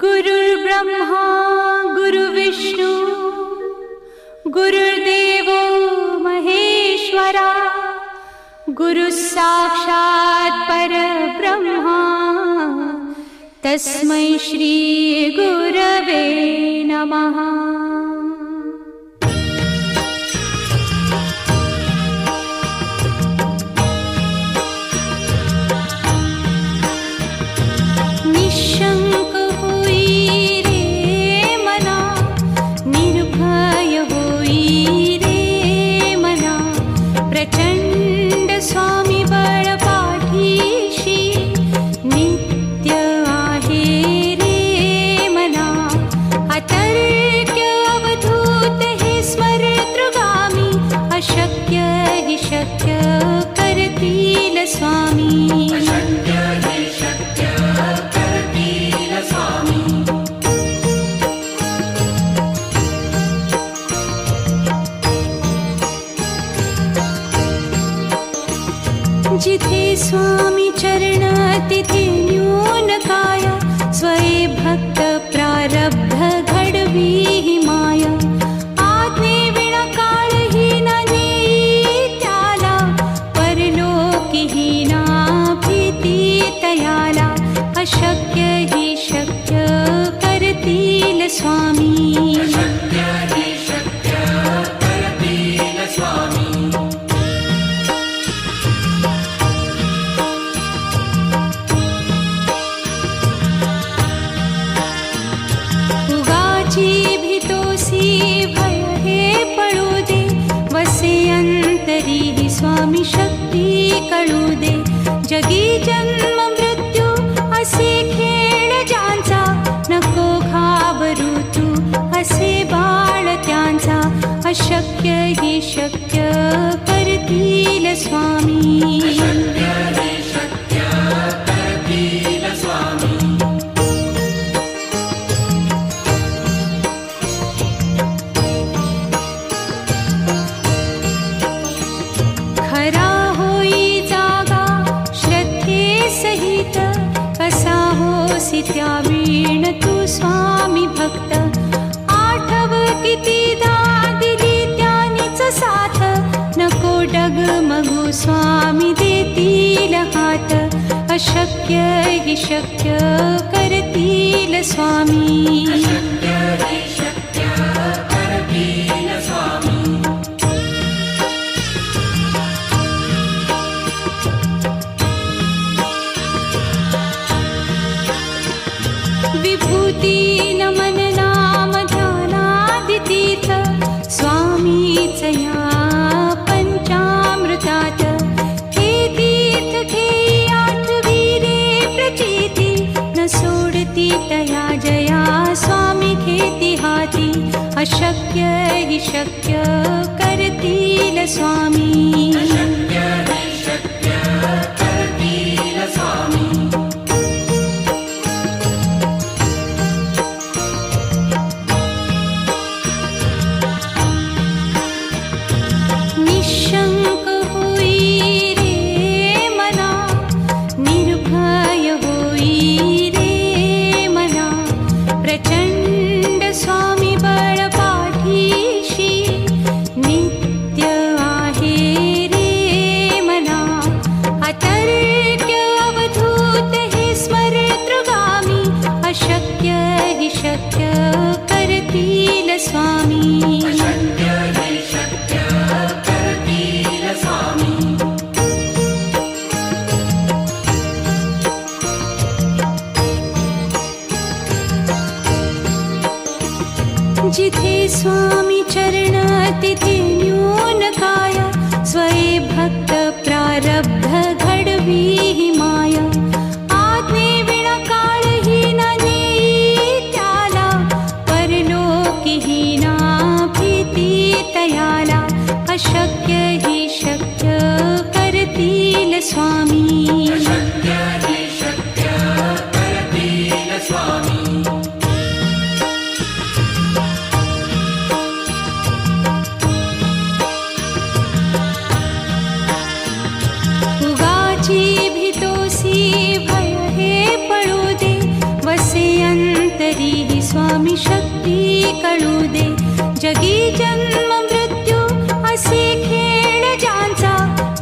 गुरुर्ब्रह्मा गुरुविष्णू गुरुर्देवो महेश्वरा गुरुः साक्षात् परब्रह्मा तस्मै श्री गुरवे नमः। निशंक होई रे मना, निर्भय होई रे मना, प्रचंड स्वामी बळ पाठीशी नित्य आहे रे मना। अतर्क्य अवधूत हे स्मरतृगामी, अशक्य हि शक्य करतील स्वामी। जिथे स्वामी चरण तिथे न्यून काय, स्वये भक्त प्रारब्ध घडवी ही माया। आज्ञे विना काळही न नेई त्याला, परलोकी ही ना भीती तयाला। अशक्य ही शक्य करतील स्वामी। भय हे पळू दे, वसे अंतरी ही स्वामी शक्ती कळू दे। जगी जन्म मृत्यू असे खेळ ज्यांचा, नको घाबरू तू असे बाळ त्यांचा। अशक्य ही शक्य करतील स्वामी। खरा होई जागा श्रद्धे सहित, कसा होसी त्या वीण तू स्वामी भक्त। आठव कितीदा दिली त्यानीच साथ, नको डगमगू स्वामी देतील हात। अशक्य हि शक्य करतील स्वामी। विभूती नमन नाम ध्यानादितीर्थ, स्वामीच या पंचामृतात। हे तीर्थ घेई आठवी रे प्रचिती, न सोडती तया जया स्वामी घेती हाती। अशक्य हि शक्य करतील स्वामी। निशंक होई रे मना, निर्भय होई रे मना, प्रचंड स्वामी बळ पाठीशी नित्य आहे रे मना। अतर्क्य अवधूत हे स्मरतृगामी, अशक्य हि शक्य करतील स्वामी। जिथे स्वामी चरण तिथे न्यून काय, स्वये भक्त प्रारब्ध घडवी ही माया। आज्ञे विना काळही न नेई त्याला, परलोकी ही ना भीती तयाला। अशक्य ही शक्य करतील स्वामी। उगाची भीतोसी भय हे पळू दे, वसे अंत तरीही स्वामी शक्ती कळू दे. जगी जन्म मृत्यू असे खेळ ज्यांचा,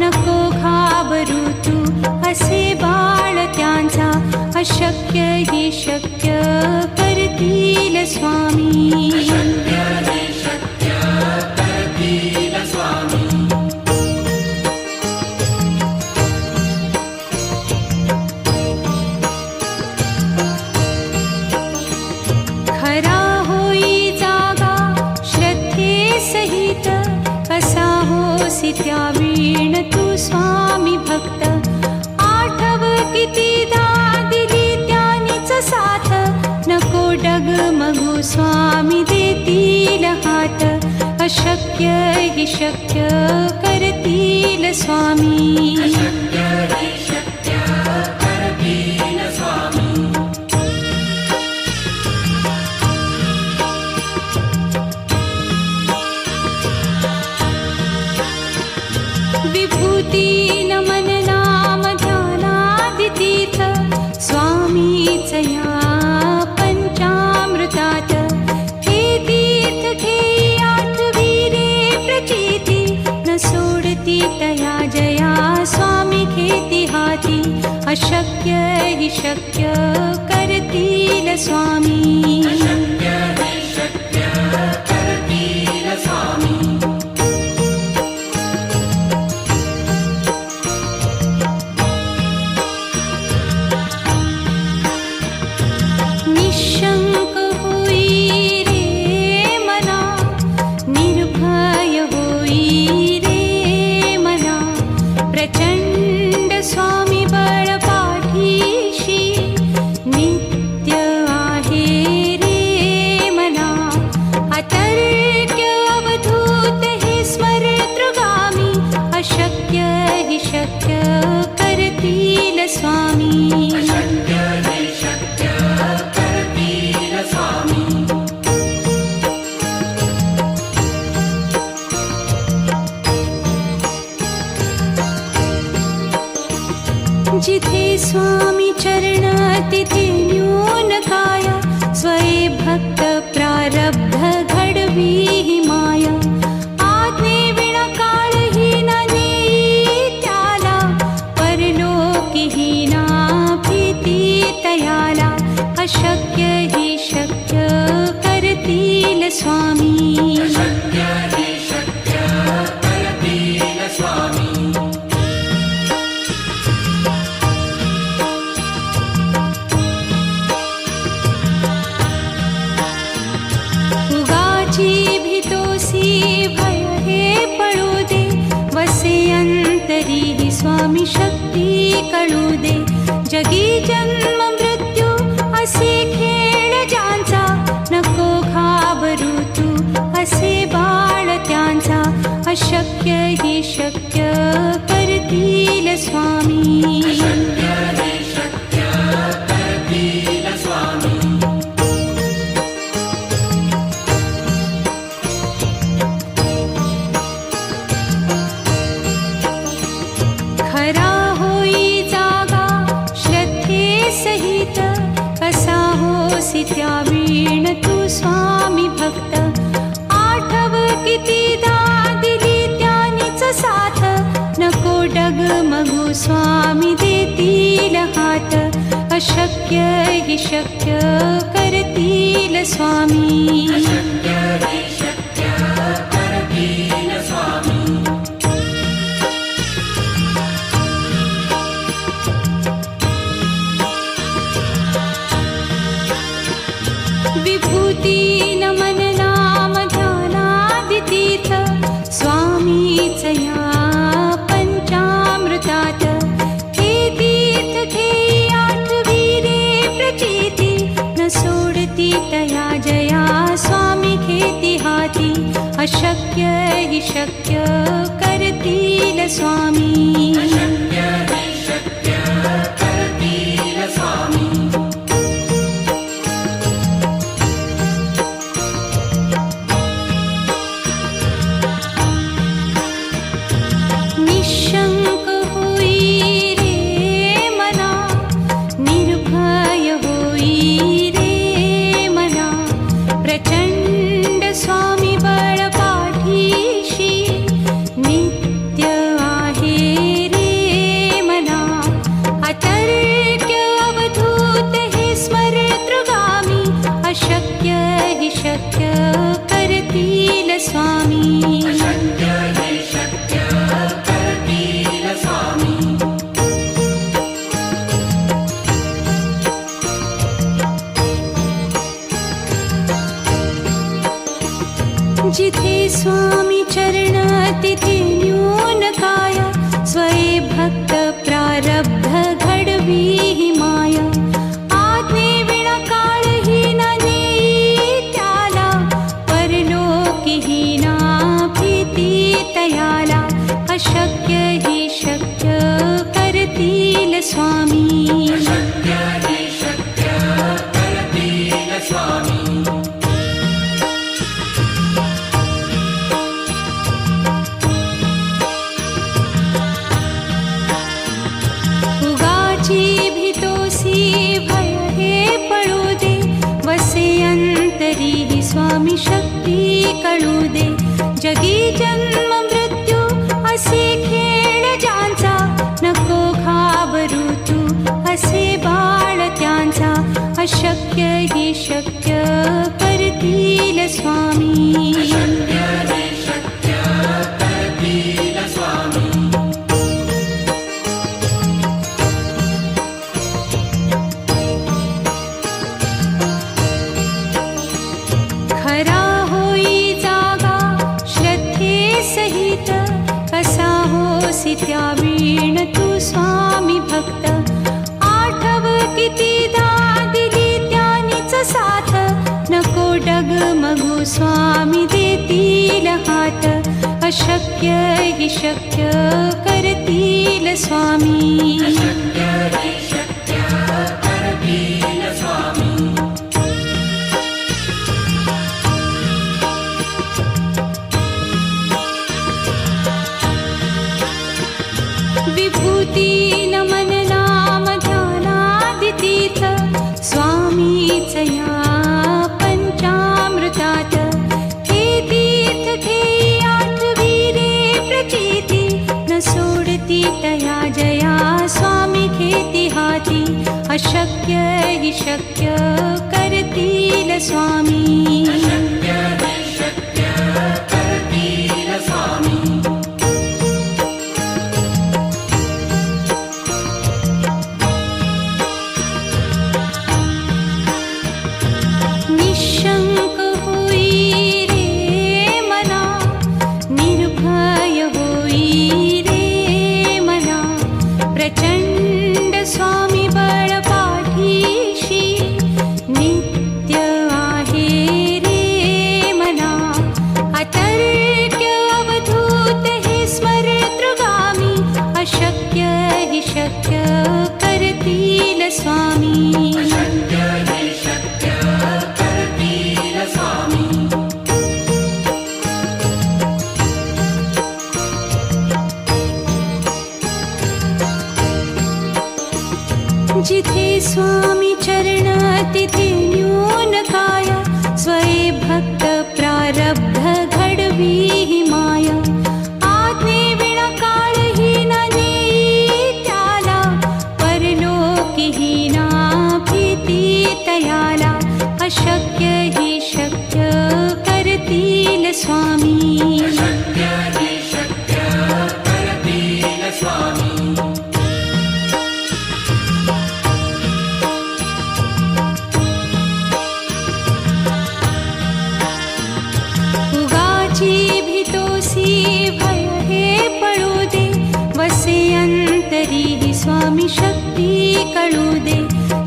नको घाबरू तू असे बाळ त्यांचा. अशक्य ही शक्य करतील स्वामी. खरा होई जागा श्रद्धे सहित, कसा होसी त्या वीण तू स्वामी भक्त. आठव कितीदा दिली त्यानीच साथ, नको डगमगू स्वामी देतील हात. अशक्य ही शक्य करतील स्वामी. विभूती नमन नाम ध्यानादितीर्थ, स्वामीच या पंचामृतात. हे तीर्थ घेई आठवीरे प्रचिती, न सोडती तया जया स्वामी घेती हाती. अशक्य ही शक्य करतील स्वामी. निशंक होई रे मना, निर्भय होई रे मना. प्रचंड स्वामी बळ पाठीशी, नित्य आहे रे मना. अतर्क्य अवधूत हे स्मरतृगामी, अशक्य हि शक्य करतील स्वामी. जिथे स्वामी चरण तिथे न्यून काया, स्वये भक्त प्रारब्ध घडवी ही माया. आज्ञे विना काळही न नेई त्याला, परलोकीही ना भीती तयाला. अशक्य ही शक्य करतील स्वामी. भीतोसी भय हे पळू दे, वसे अंतरी ही स्वामी शक्ती कळू दे. जगी जन्म मृत्यू असे खेळ ज्यांचा, नको घाबरू तू असे बाळ त्यांचा. अशक्य ही शक्य करतील स्वामी. खरा होई जागा श्रद्धे सहित, कसा होसी त्या वीण तू स्वामी भक्त. आठव कितीदा दिली त्यानीच साथ, नको डगमगू स्वामी देतील हात. अशक्य हि शक्य करतील स्वामी. विभूती नमन नाम ध्यानादितीर्थ, स्वामीच या पंचामृतात. हे तीर्थ घेई आठवीरे प्रचिती, न सोडती तया जया स्वामी घेती हाती. अशक्य हि शक्य करतील स्वामी. निशंक होई रे मना, निर्भय होई रे जिथे स्वामी चरण तिथे न्यून काय, स्वये भक्त प्रारब्ध घडवी ही माया. आज्ञे विना काळही न नेई त्याला, परलोकी ही ना भीती तयाला. अशक्य ही शक्य करतील स्वामी. अशक्य हि शक्य करतील स्वामी. उगाची भीतोसी भय हे पळू दे, वसे अंतरी ही स्वामी शक्ती कळू दे. जगी जन्म मृत्यू असे खेळ ज्यांचा, नको घाबरू तू असे बाळ त्यांचा. अशक्य ही शक्य करतील स्वामी. अशक्य हि शक्य करतील स्वामी. खरा होई जागा श्रद्धे सहित, कसा होसी त्या वीण तू स्वामी भक्त. आठव कितीदा दिली त्यानीच साथ, नको डगमगू स्वामी देतील हात. अशक्य हि शक्य करतील स्वामी. अशक्य हि शक्य करतील स्वामी. विभूती नमन नाम ध्यानादितीर्थ, स्वामीच या पंचामृतात. हे तीर्थ घेई आठवी रे प्रचिती, न सोडती तया जया स्वामी घेती हाती. अशक्य हि शक्य करतील स्वामी. अशक्य हि शक्य करतील स्वामी. निशंक होई रे मना, निर्भय होई रे मना. प्रचंड स्वामी बळ पाठीशी, नित्य आहे रे मना. अतर्क्य अवधूत हे स्मरतृगामी, अशक्य हि शक्य करतील स्वामी. अशक्य हि शक्य करतील स्वामी. जिथे स्वामी चरण तिथे न्यून काय, स्वये भक्त प्रारब्ध घडवी ही माया. आज्ञे विना काळही न नेई त्याला, परलोकी ही ना भीती तयाला. अशक्य हि शक्य करतील स्वामी. अशक्य हि शक्य करतील स्वामी. उगाची भीतोसी भय हे पळू दे, वसे अंतरी ही स्वामी शक्ती कळू दे.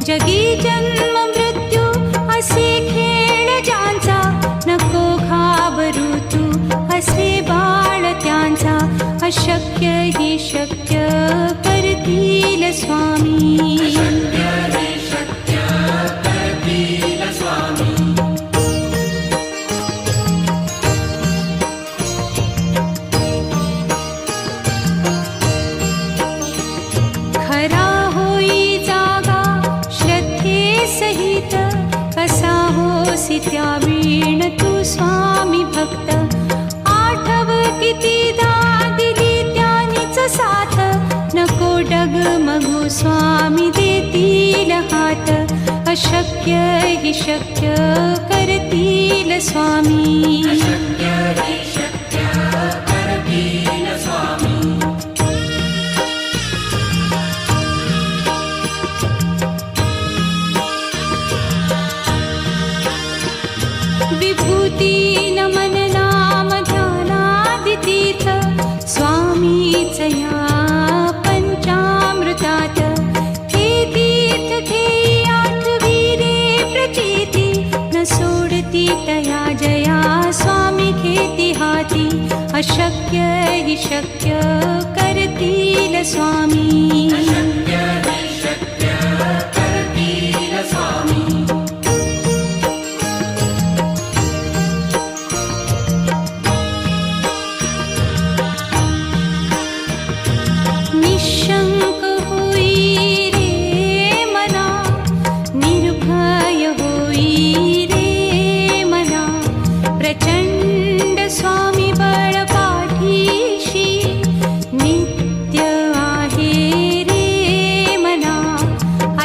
जगी जन्म मृत्यू असे खेळ ज्यांचा, नको घाबरू तू असे बाळ त्यांचा. अशक्य हि शक्य करतील स्वामी. अशक्य हि शक्य करतील स्वामी. खरा होई जागा श्रद्धे सहित, कसा होसी त्या वीण तू स्वामी भक्त. आठव कितीदा दिली त्यानीच साथ, नको डगमगू स्वामी देतील हात. अशक्य हि शक्य करतील स्वामी. अशक्य हि शक्य करतील स्वामी. विभूती नमन नाम स्वामीचया पंचामृतात हे तीर्थ घेई आठविरे प्रचिती न सोडती तया जया स्वामी घेती हाती अशक्य हि शक्य करतील स्वामी अशक्य हि शक्य करतील स्वामी निशंक होई रे मना निर्भय होई रे मना प्रचंड स्वामी बळ पाठीशी नित्य आहे रे मना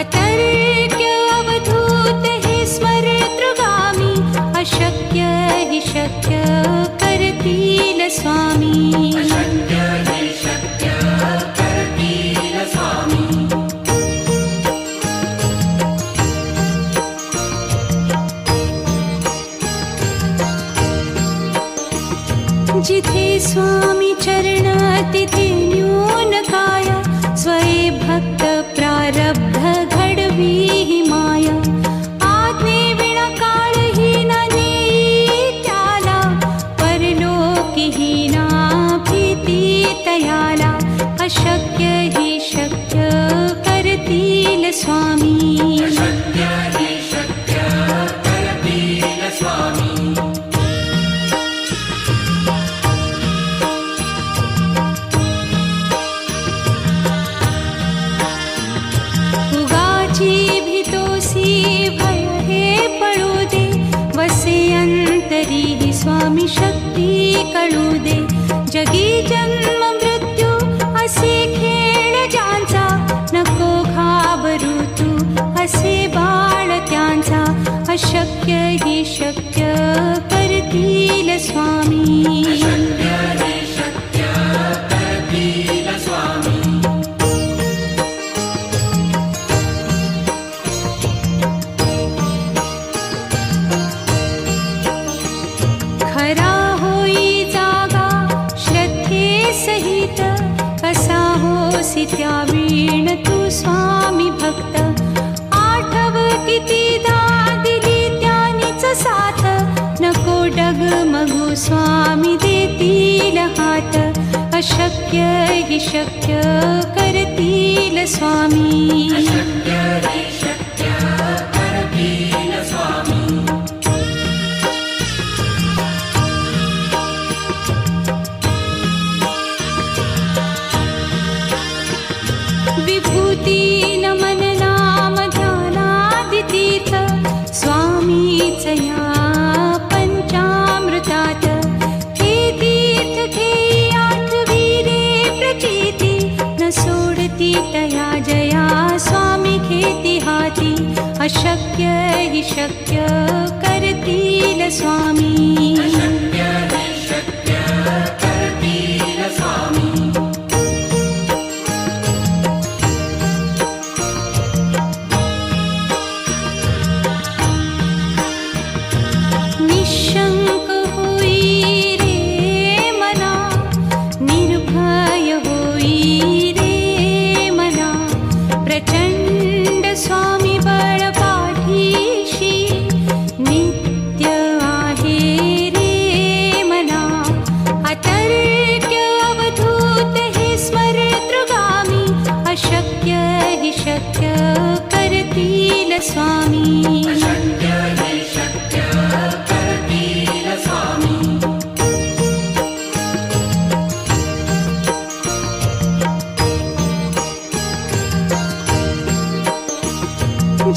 अतर्क्य अवधूत हे स्मरतृगामी अशक्य हि शक्य करतील स्वामी अशक्य हि शक्य करतील स्वामी जिथे स्वामी चरण तिथे न्यून काय स्वये भक्त प्रारब्ध घडवी ही माय आज्ञे विना काळही न नेई त्याला परलोकीही ना भीती तयाला अशक्य हि शक्य करतील स्वामी अशक्य हि शक्य करतील स्वामी उगाची भीतोसी भय हे पळू दे वसे अंतरी ही स्वामी शक्ती कळू दे जगी जन्म मृत्यू असे खेळ ज्यांचा नको घाबरू तू असे बाळ त्यांचा अशक्य हि शक्य करतील स्वामी अशक्य हि शक्य करतील स्वामी खरा होई जागा श्रद्धे सहित कसा होसी त्या वीण तू स्वामी भक्त आठव कितीदा दिली त्यानीच साथ नको डगमगू स्वामी देतील हात अशक्य हि शक्य करतील स्वामी अशक्य हि शक्य करतील स्वामी विभूती नमन नाम ध्यानादितीर्थ स्वामीचया पंचामृतात हे तीर्थ घेई आठविरे प्रचिती न सोडती तया जया स्वामी घेती हाती अशक्य हि शक्य करतील स्वामी अशक्य हि शक्य करतील स्वामी निशंक होई रे मना निर्भय होई रे मना प्रचंड स्वामी बळ पाठीशी नित्य आहे रे मना अतर्क्य अवधूत हे स्मरतृगामी अशक्य हि शक्य करतील स्वामी अशक्य हि शक्य करतील स्वामी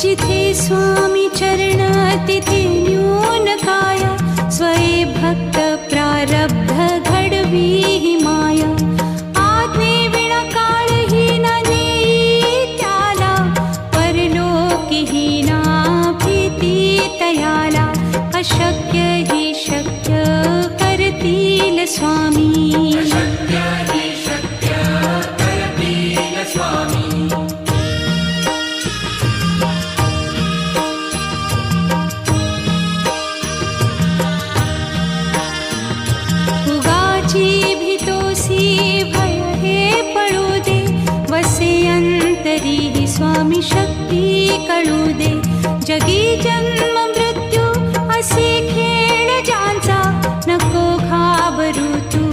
जिथे स्वामी चरण तिथे न्यून काय स्वये भक्त प्रारब्ध घडवी ही माय आज्ञे विना काळही न नेई त्याला परलोकीही ना भीती तयाला अशक्य हि शक्य करतील स्वामी अशक्य हि शक्य करतील स्वामी उगाची भीतोसी भय हे जगी जन्म मृत्यू असे खेळ ज्यांचा नको घाबरू तू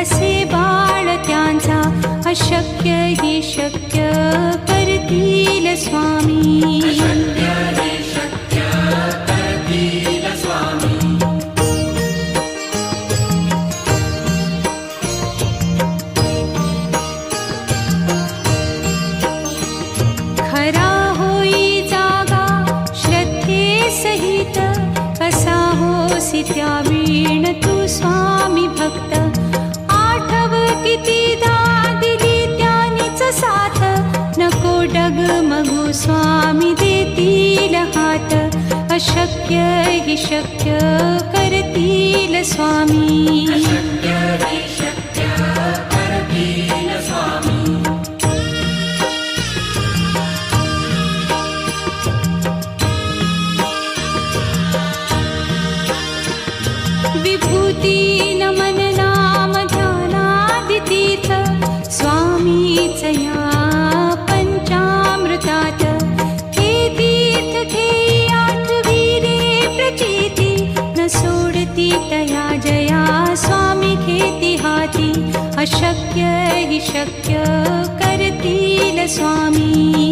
असे बाळ त्यांचा अशक्य ही शक्य करतील स्वामी शक्य हे शक्य करतील स्वामी खरा होई जागा श्रद्धे सहित कसा होसी त्या वीण तू स्वामी भक्त आठव कितीदा दिली त्यानीच साथ नको डगमगू स्वामी देतील हात अशक्य ही शक्य करतील स्वामी शक्य हे शक्य करतील स्वामी विभूती नमन नाम ध्यानादितीर्थ स्वामीच या पंचामृतात हे तीर्थ घेई आठविले प्रचिती न सोडती तया जया स्वामी घेती हाती अशक्य ही शक्य करतील स्वामी